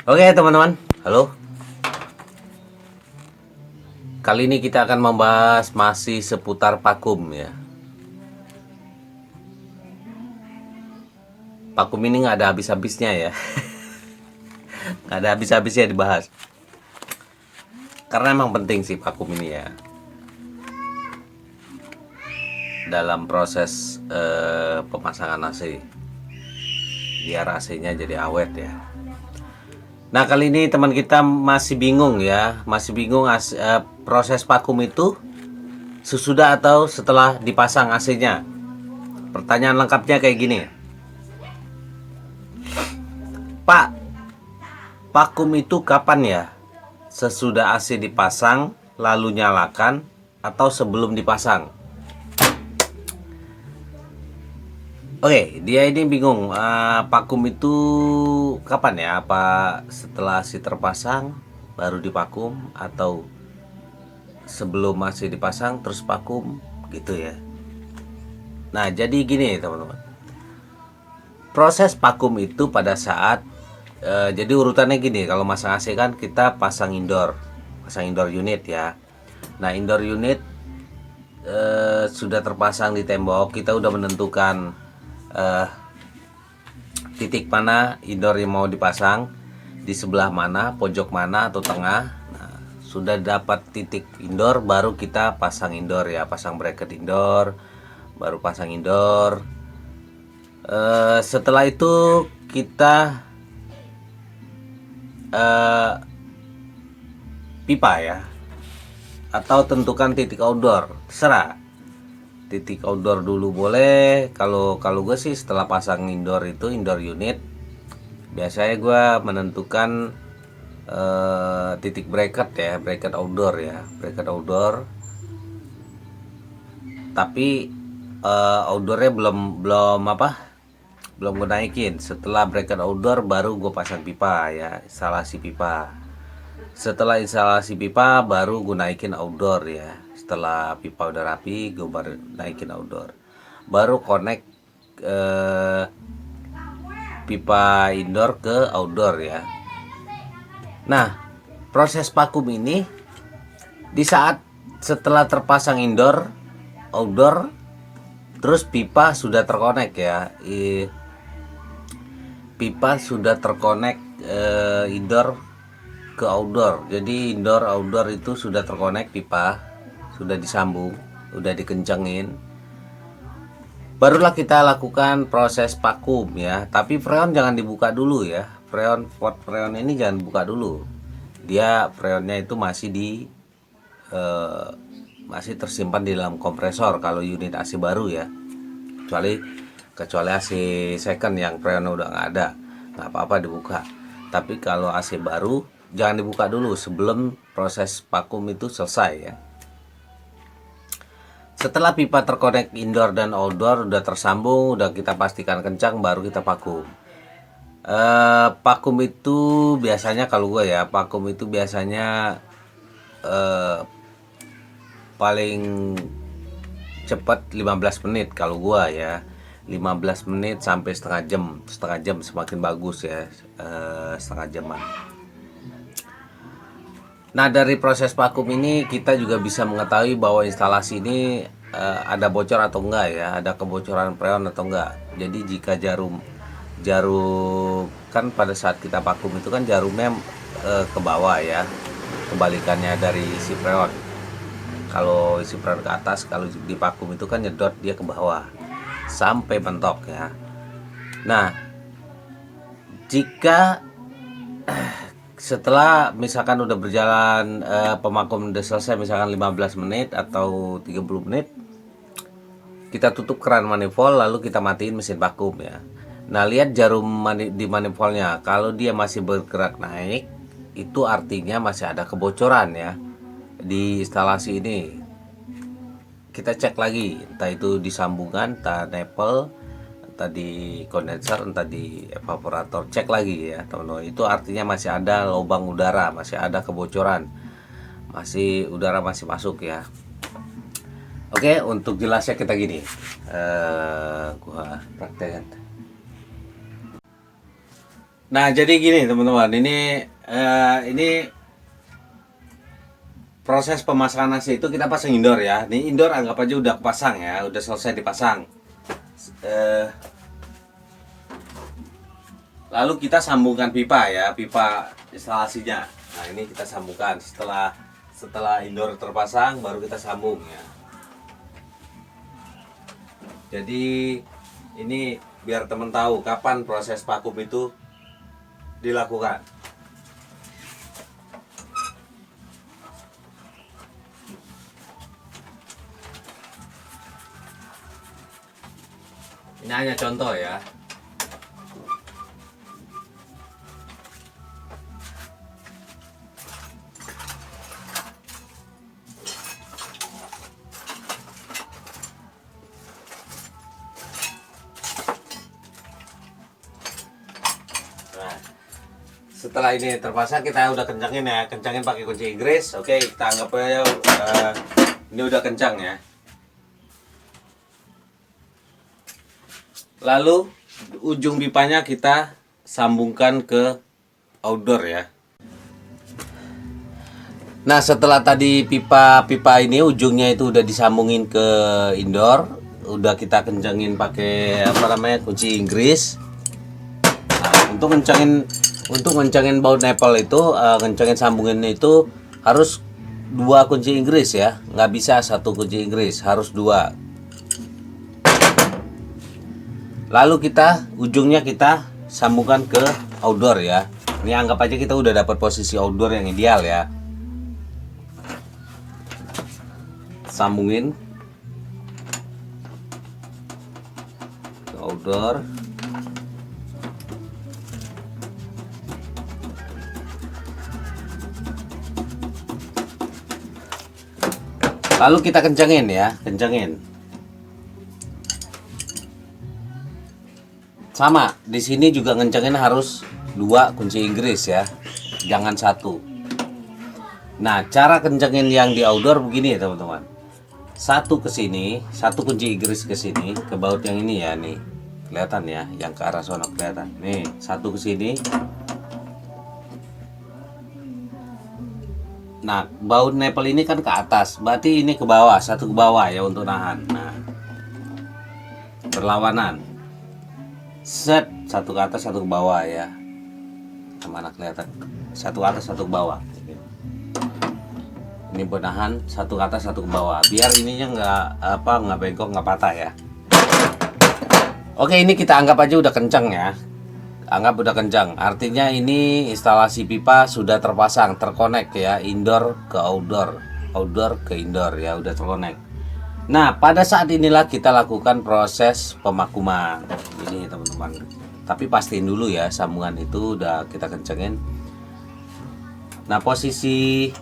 Oke teman-teman, halo. Kali ini kita akan membahas masih seputar vakum ya. Vakum ini nggak ada habis-habisnya ya, nggak ada habis-habisnya dibahas. Karena emang penting sih vakum ini ya. Dalam proses pemasangan AC, biar AC-nya jadi awet ya. Nah kali ini teman kita masih bingung ya, proses vakum itu sesudah atau setelah dipasang AC-nya. Pertanyaan lengkapnya kayak gini, Pak, vakum itu kapan ya? Sesudah AC dipasang lalu nyalakan atau sebelum dipasang? Oke, dia ini bingung. Vakum itu kapan ya? Apa setelah AC terpasang baru divakum atau sebelum AC dipasang terus vakum gitu ya? Nah, jadi gini teman-teman. Proses vakum itu pada saat jadi urutannya gini, kalau masang AC kan kita pasang indoor unit ya. Nah, indoor unit sudah terpasang di tembok, kita udah menentukan titik mana indoor yang mau dipasang, di sebelah mana, pojok mana atau tengah. Nah, sudah dapat titik indoor baru kita pasang indoor ya, pasang bracket indoor, baru pasang indoor. Setelah itu kita pipa ya, atau tentukan titik outdoor, terserah. Titik outdoor dulu boleh. Kalau gue sih setelah pasang indoor unit, biasanya gue menentukan titik bracket ya, bracket outdoor. Tapi outdoornya belum gue naikin. Setelah bracket outdoor baru gue pasang pipa ya, instalasi pipa. Setelah instalasi pipa baru gue naikin outdoor ya. Setelah pipa udah rapi gue baru naikin outdoor, baru connect pipa indoor ke outdoor ya. Nah, proses vakum ini di saat setelah terpasang indoor outdoor terus pipa sudah terkonek ya. Pipa sudah terkonek indoor ke outdoor. Jadi indoor outdoor itu sudah terkonek, pipa sudah disambung, udah dikencengin. Barulah kita lakukan proses vakum ya. Tapi freon jangan dibuka dulu ya. Pot freon ini jangan buka dulu. Dia freonnya itu masih tersimpan di dalam kompresor kalau unit AC baru ya. Kecuali AC second yang freon udah nggak ada, nggak apa-apa dibuka. Tapi kalau AC baru jangan dibuka dulu sebelum proses vakum itu selesai ya. Setelah pipa terkonek indoor dan outdoor udah tersambung, udah kita pastikan kencang, baru kita vakum. Vakum itu biasanya kalau gue ya, vakum itu biasanya paling cepat 15 menit kalau gua ya. 15 menit sampai setengah jam semakin bagus ya, setengah jaman. Nah, dari proses vakum ini kita juga bisa mengetahui bahwa instalasi ini ada bocor atau enggak ya, ada kebocoran freon atau enggak. Jadi jika jarum kan pada saat kita vakum itu kan jarumnya ke bawah ya, kebalikannya dari isi freon. Kalau isi freon ke atas, kalau di vakum itu kan nyedot dia ke bawah sampai mentok ya. Nah, jika setelah misalkan udah berjalan pemakum udah selesai, misalkan 15 menit atau 30 menit, kita tutup keran manifold lalu kita matiin mesin vakum ya. Nah, lihat jarum di manifoldnya, kalau dia masih bergerak naik itu artinya masih ada kebocoran ya di instalasi ini. Kita cek lagi, entah itu di sambungan, entah nipple, entah di kondenser, entah di evaporator. Cek lagi ya teman-teman, itu artinya masih ada lubang udara, masih ada kebocoran, udara masih masuk ya. Oke, untuk jelasnya kita gini, gua praktekin. Nah, jadi gini teman-teman, ini proses pemasangan nasi itu kita pasang indoor ya. Ini indoor anggap aja udah pasang ya, udah selesai dipasang. Eh, Lalu kita sambungkan pipa ya, pipa instalasinya. Nah, ini kita sambungkan setelah indoor terpasang baru kita sambung ya. Jadi ini biar teman tahu kapan proses vakum itu dilakukan. Ini hanya contoh ya. Nah, setelah ini terpasang kita udah kencangin ya, kencangin pakai kunci Inggris. Oke, kita anggap aja ini udah kencang ya. Lalu ujung pipanya kita sambungkan ke outdoor ya. Nah, setelah tadi pipa ini ujungnya itu udah disambungin ke indoor, udah kita kencangin pakai kunci Inggris. Nah, untuk kencangin baut nipple itu, kencangin sambungan itu harus 2 kunci Inggris ya, nggak bisa 1 kunci Inggris, harus 2. Lalu ujungnya kita sambungkan ke outdoor ya. Ini anggap aja kita udah dapat posisi outdoor yang ideal ya. Sambungin ke outdoor. Lalu kita kencangin ya, kencangin. Sama, di sini juga ngencengin harus 2 kunci Inggris ya, jangan 1. Nah, cara kencengin yang di outdoor begini ya teman-teman. 1 ke sini, 1 kunci Inggris ke sini, ke baut yang ini ya nih. Kelihatan ya, yang ke arah sono kelihatan. Nih, 1 ke sini. Nah, baut nipple ini kan ke atas, berarti ini ke bawah, 1 ke bawah ya untuk nahan. Nah, berlawanan. Set, 1 ke atas 1 ke bawah ya. Mana kelihatan? 1 ke atas 1 ke bawah. Ini penahan 1 ke atas 1 ke bawah. Biar ininya nggak bengkok, nggak patah ya. Oke, ini kita anggap aja udah kencang ya. Anggap udah kencang. Artinya ini instalasi pipa sudah terpasang, terkonek ya, indoor ke outdoor, outdoor ke indoor ya, udah terkonek. Nah, pada saat inilah kita lakukan proses pemakuman. Ini teman-teman. Tapi pastiin dulu ya, sambungan itu udah kita kencengin. Nah, posisi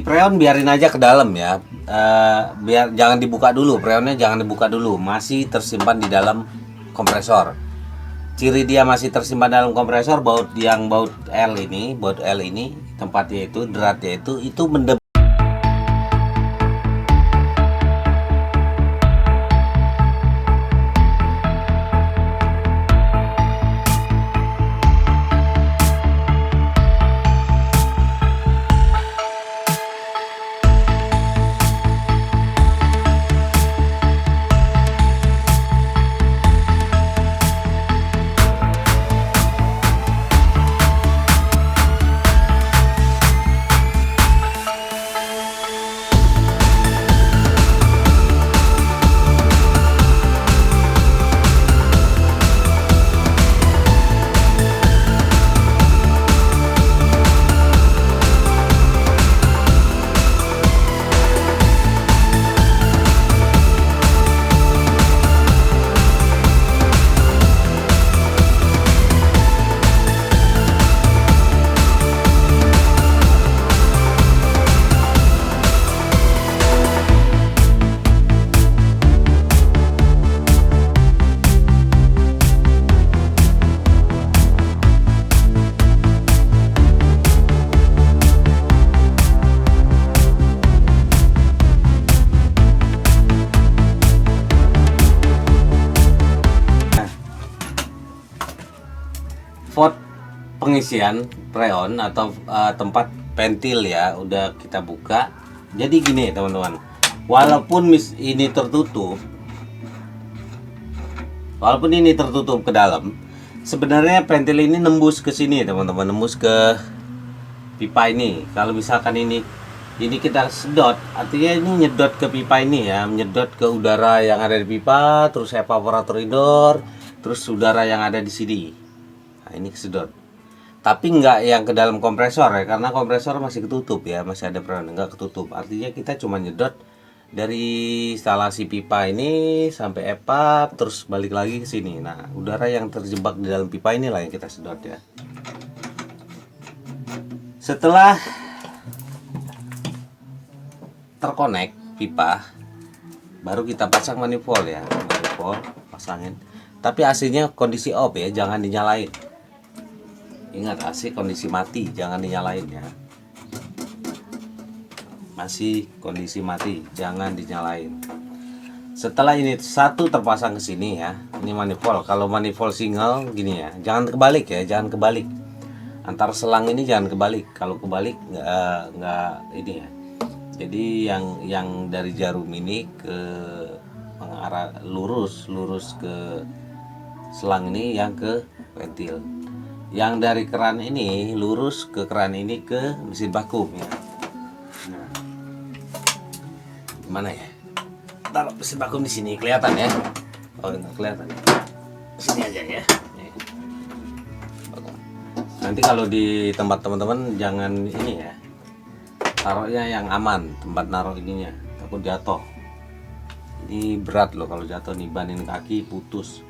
preon biarin aja ke dalam ya. Biar jangan dibuka dulu, preonnya jangan dibuka dulu, masih tersimpan di dalam kompresor. Ciri dia masih tersimpan dalam kompresor, baut L ini tempatnya itu, deratnya itu mendem. knalpot pengisian freon atau tempat ventil ya udah kita buka. Jadi gini teman-teman, walaupun ini tertutup, ke dalam, sebenarnya ventil ini nembus ke sini teman-teman, nembus ke pipa ini. Kalau misalkan ini kita sedot, artinya ini nyedot ke pipa ini ya, menyedot ke udara yang ada di pipa, terus evaporator indoor, terus udara yang ada di sini. Nah, ini kesedot. Tapi enggak yang ke dalam kompresor ya, karena kompresor masih ketutup ya, masih ada peran, enggak ketutup. Artinya kita cuma nyedot dari instalasi pipa ini sampai evap, terus balik lagi ke sini. Nah, udara yang terjebak di dalam pipa inilah yang kita sedot ya. Setelah terkonek pipa, baru kita pasang manifold ya, manifold pasangin. Tapi AC-nya kondisi off ya, jangan dinyalain. Ingat, AC kondisi mati, jangan dinyalain ya. Masih kondisi mati, jangan dinyalain. Setelah ini satu terpasang ke sini ya, ini manifold. Kalau manifold single gini ya, jangan kebalik ya, jangan kebalik. Antar selang ini jangan kebalik. Kalau kebalik nggak ini ya. Jadi yang dari jarum ini ke mengarah lurus ke selang ini yang ke ventil. Yang dari keran ini lurus ke keran ini ke mesin vakum ya. Nah, gimana ya? Taruh mesin vakum di sini kelihatan ya? Oh, nggak kelihatan. Sini aja ya. Nih. Nanti kalau di tempat teman-teman jangan ini ya. Taruhnya yang aman, tempat naruh ininya, takut jatuh. Ini berat loh kalau jatuh nih, banin kaki putus.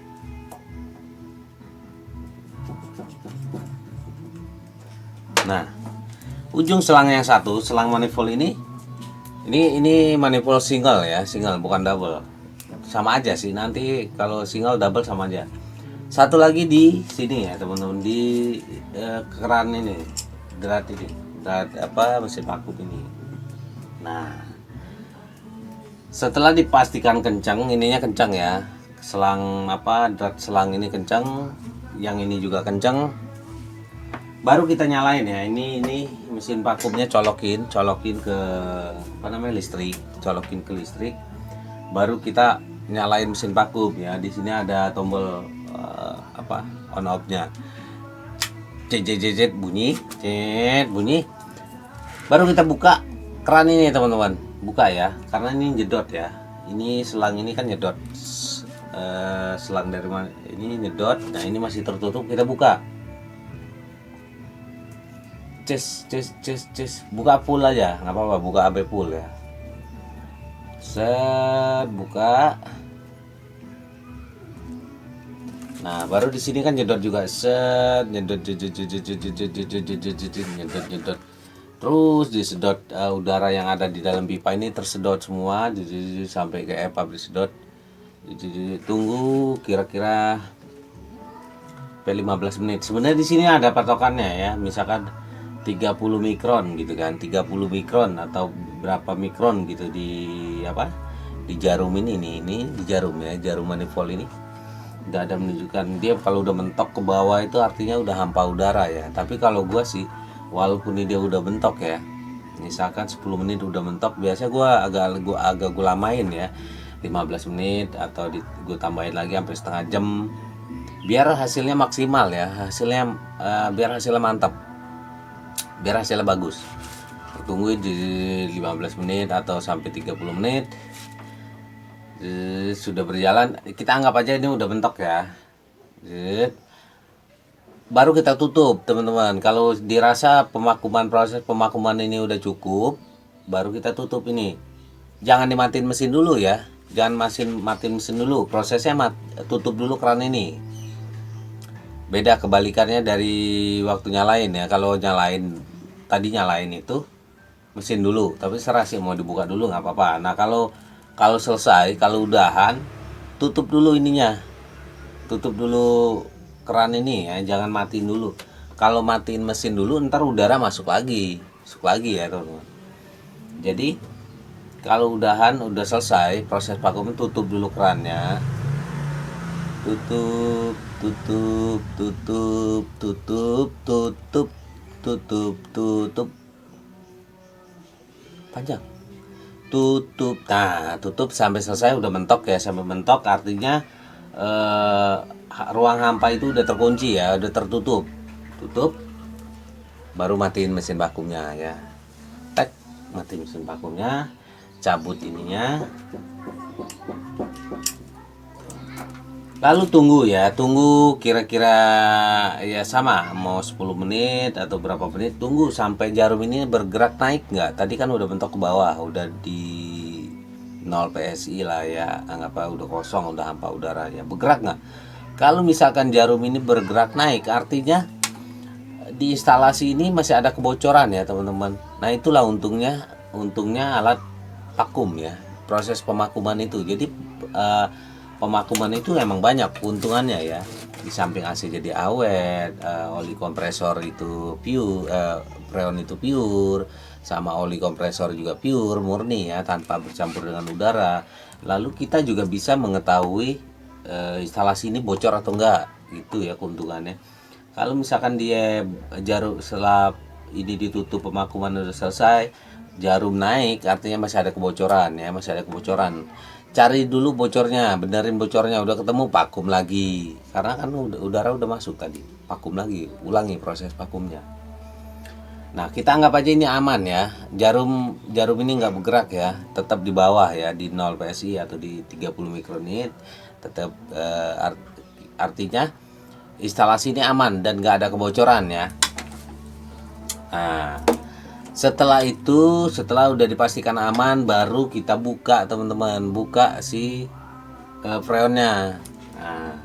Nah, ujung selang yang satu, selang manifold ini manifold single ya, single bukan double. Sama aja sih, nanti kalau single double sama aja. Satu lagi di sini ya teman-teman, di keran ini, drat ini, drat mesin vakum ini. Nah, setelah dipastikan kencang, ininya kencang ya, selang drat selang ini kencang, yang ini juga kencang. Baru kita nyalain ya. Ini mesin vakumnya colokin ke listrik, colokin ke listrik. Baru kita nyalain mesin vakum ya. Di sini ada tombol on off-nya. Bunyi. Baru kita buka keran ini teman-teman. Buka ya, karena ini nyedot ya. Ini selang ini kan nyedot. Selang dari mana? Ini nyedot. Nah, ini masih tertutup, kita buka. Buka full aja, nggak apa-apa, buka AB full ya. Set, buka. Nah, baru di sini kan nyedot juga, set, nyedot. Terus disedot udara yang ada di dalam pipa ini tersedot semua, sampai ke evap disedot. Tunggu kira-kira 15 menit. Sebenarnya di sini ada patokannya ya, misalkan 30 mikron gitu kan, 30 mikron atau berapa mikron gitu di jarum ini di jarum ya, jarum manifold ini udah ada menunjukkan. Dia kalau udah mentok ke bawah itu artinya udah hampa udara ya. Tapi kalau gua sih, walaupun ini dia udah mentok ya, misalkan 10 menit udah mentok, biasa gua agak lamain ya, 15 menit atau gua tambahin lagi sampai setengah jam biar hasilnya maksimal ya, biar hasilnya mantap, biar hasilnya bagus. Tungguin di 15 menit atau sampai 30 menit. Sudah berjalan, kita anggap aja ini udah bentok ya. Baru kita tutup teman-teman. Kalau dirasa proses pemakuman ini udah cukup, baru kita tutup ini. Jangan dimatiin mesin dulu ya. Jangan matiin mesin dulu. Prosesnya tutup dulu keran ini. Beda kebalikannya dari waktu nyalain ya. Kalau tadi nyalain itu mesin dulu, tapi serah sih mau dibuka dulu nggak apa-apa. Nah, kalau selesai, kalau udahan, tutup dulu ininya. Tutup dulu keran ini ya, jangan matiin dulu. Kalau matiin mesin dulu, ntar udara masuk lagi ya teman-teman. Jadi kalau udah selesai proses vakum, tutup dulu kerannya. Tutup. tutup, tutup, tutup, tutup, tutup, tutup, panjang, tutup. Nah, tutup sampai selesai, udah mentok ya. Sampai mentok artinya ruang hampa itu udah terkunci ya, udah tertutup. Tutup, baru matiin mesin vakumnya ya. Tek, mati mesin vakumnya, cabut ininya. Lalu tunggu ya, tunggu kira-kira ya sama, mau 10 menit atau berapa menit, tunggu sampai jarum ini bergerak naik nggak. Tadi kan udah bentuk ke bawah, udah di 0 PSI lah ya, anggap aja udah kosong, udah hampa udara ya, bergerak nggak. Kalau misalkan jarum ini bergerak naik, artinya di instalasi ini masih ada kebocoran ya teman-teman. Nah itulah untungnya alat vakum ya, proses pemakuman itu. Jadi pemakuman itu emang banyak keuntungannya ya. Di samping AC jadi awet, oli kompresor itu pure, freon itu pure, sama oli kompresor juga pure murni ya, tanpa bercampur dengan udara. Lalu kita juga bisa mengetahui instalasi ini bocor atau enggak, gitu ya keuntungannya. Kalau misalkan dia jarum setelah ini ditutup, pemakuman udah selesai, jarum naik, artinya masih ada kebocoran ya, masih ada kebocoran. Cari dulu bocornya, benerin bocornya, udah ketemu vakum lagi. Karena kan udara udah masuk tadi, vakum lagi, ulangi proses vakumnya. Nah, kita anggap aja ini aman ya. Jarum ini nggak bergerak ya, tetap di bawah ya, di 0 PSI atau di 30 mikronit. Tetap artinya instalasi ini aman dan nggak ada kebocoran ya. Nah, setelah udah dipastikan aman, baru kita buka teman-teman, buka si freonnya. Nah,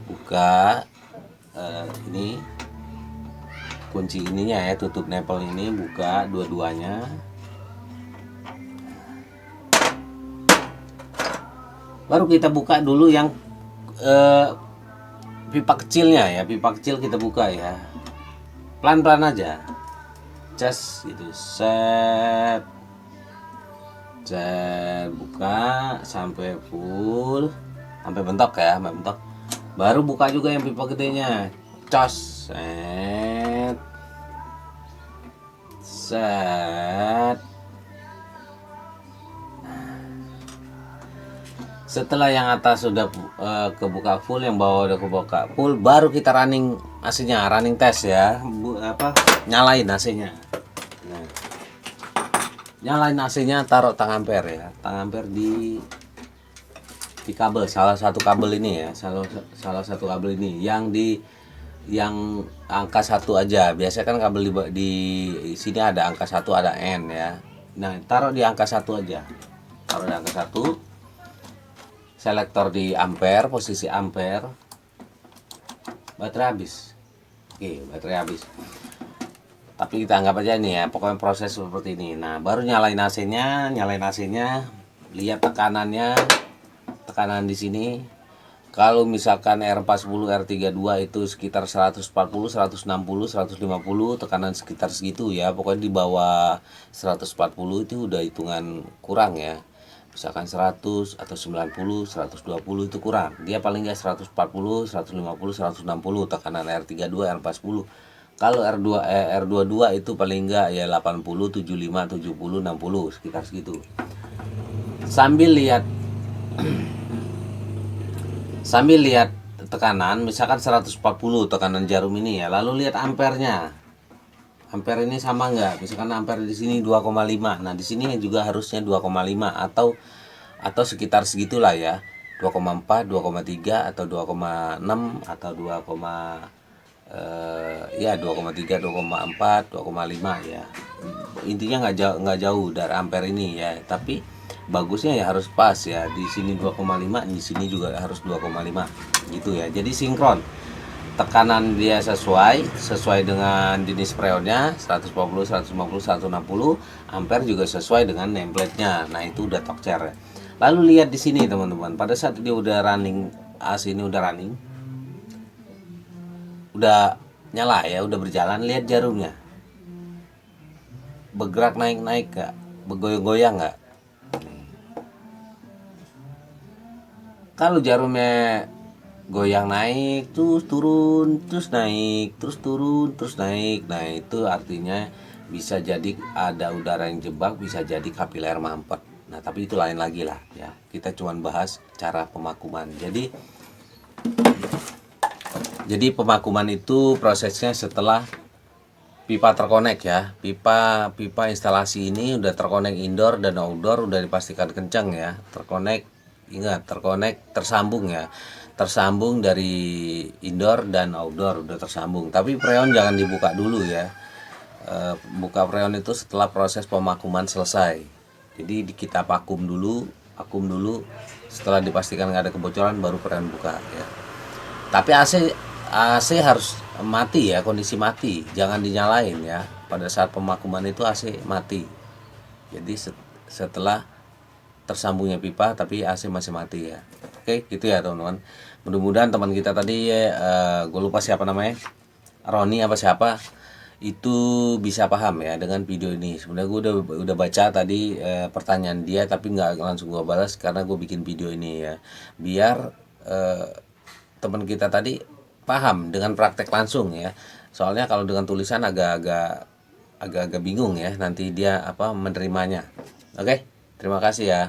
buka ini kunci ininya ya, tutup nempel ini, buka dua-duanya. Baru kita buka dulu yang pipa kecilnya ya, pipa kecil kita buka ya, pelan-pelan aja, cas gitu, set, buka sampai full, sampai bentok ya, sampai bentok. Baru buka juga yang pipa gedenya, cos, set. Setelah yang atas sudah kebuka full, yang bawah udah kebuka full, baru kita running AC-nya, running test ya. Nyalain AC-nya. Nah, nyalain AC-nya, taruh tang ampere ya. Tang ampere di kabel, salah satu kabel ini ya, salah satu kabel ini yang angka 1 aja. Biasanya kan kabel di sini ada angka 1, ada N ya. Nah, taruh di angka 1 aja. Taruh di angka 1. Selektor di ampere, posisi ampere. Baterai habis. Oke, baterai habis. Tapi kita anggap aja ini ya, pokoknya proses seperti ini. Nah, baru nyalain AC-nya, lihat tekanannya, tekanan di sini. Kalau misalkan R40, R32 itu sekitar 140, 160, 150, tekanan sekitar segitu ya. Pokoknya di bawah 140 itu udah hitungan kurang ya. Misalkan 100 atau 90, 120 itu kurang. Dia paling nggak 140, 150, 160 tekanan R32, R40. Kalau R22 itu paling nggak ya 80, 75, 70, 60 sekitar segitu. Sambil lihat tekanan, misalkan 140 tekanan jarum ini ya. Lalu lihat ampernya. Ampere ini sama nggak? Misalkan ampere di sini 2,5. Nah, di sini juga harusnya 2,5 atau sekitar segitulah ya. 2,4, 2,3 atau 2,6 atau 2,3, 2,4, 2,5 ya. Intinya nggak jauh dari ampere ini ya. Tapi bagusnya ya harus pas ya. Di sini 2,5, di sini juga harus 2,5 gitu ya. Jadi sinkron. Tekanan dia sesuai dengan jenis freonnya 140, 150, 160, ampere juga sesuai dengan nameplate-nya. Nah, itu udah tokcer ya. Lalu lihat di sini teman-teman, pada saat dia udah running, AC ini udah running, udah nyala ya, udah berjalan, lihat jarumnya. Bergerak naik-naik gak? Bergoyang-goyang gak? Kalau jarumnya goyang naik terus turun terus naik terus turun terus naik. Nah itu artinya bisa jadi ada udara yang jebak, bisa jadi kapiler mampet. Nah tapi itu lain lagi lah ya, kita cuman bahas cara pemakuman. Jadi pemakuman itu prosesnya setelah pipa terkonek ya. Pipa instalasi ini udah terkonek indoor dan outdoor, udah dipastikan kencang ya. Terkonek, ingat terkonek tersambung ya. Tersambung dari indoor dan outdoor udah tersambung. Tapi freon jangan dibuka dulu ya. Buka freon itu setelah proses pemakuman selesai. Jadi kita vakum dulu. Setelah dipastikan nggak ada kebocoran baru freon buka ya. Tapi AC harus mati ya, kondisi mati, jangan dinyalain ya. Pada saat pemakuman itu AC mati. Jadi setelah tersambungnya pipa tapi AC masih mati ya. Oke, gitu ya teman-teman. Mudah-mudahan teman kita tadi gue lupa siapa namanya. Roni apa siapa, itu bisa paham ya dengan video ini. Sebenarnya gue udah baca tadi pertanyaan dia, tapi nggak langsung gue balas karena gue bikin video ini ya, biar teman kita tadi paham dengan praktek langsung ya. Soalnya kalau dengan tulisan agak bingung ya nanti dia menerimanya. Oke, terima kasih ya.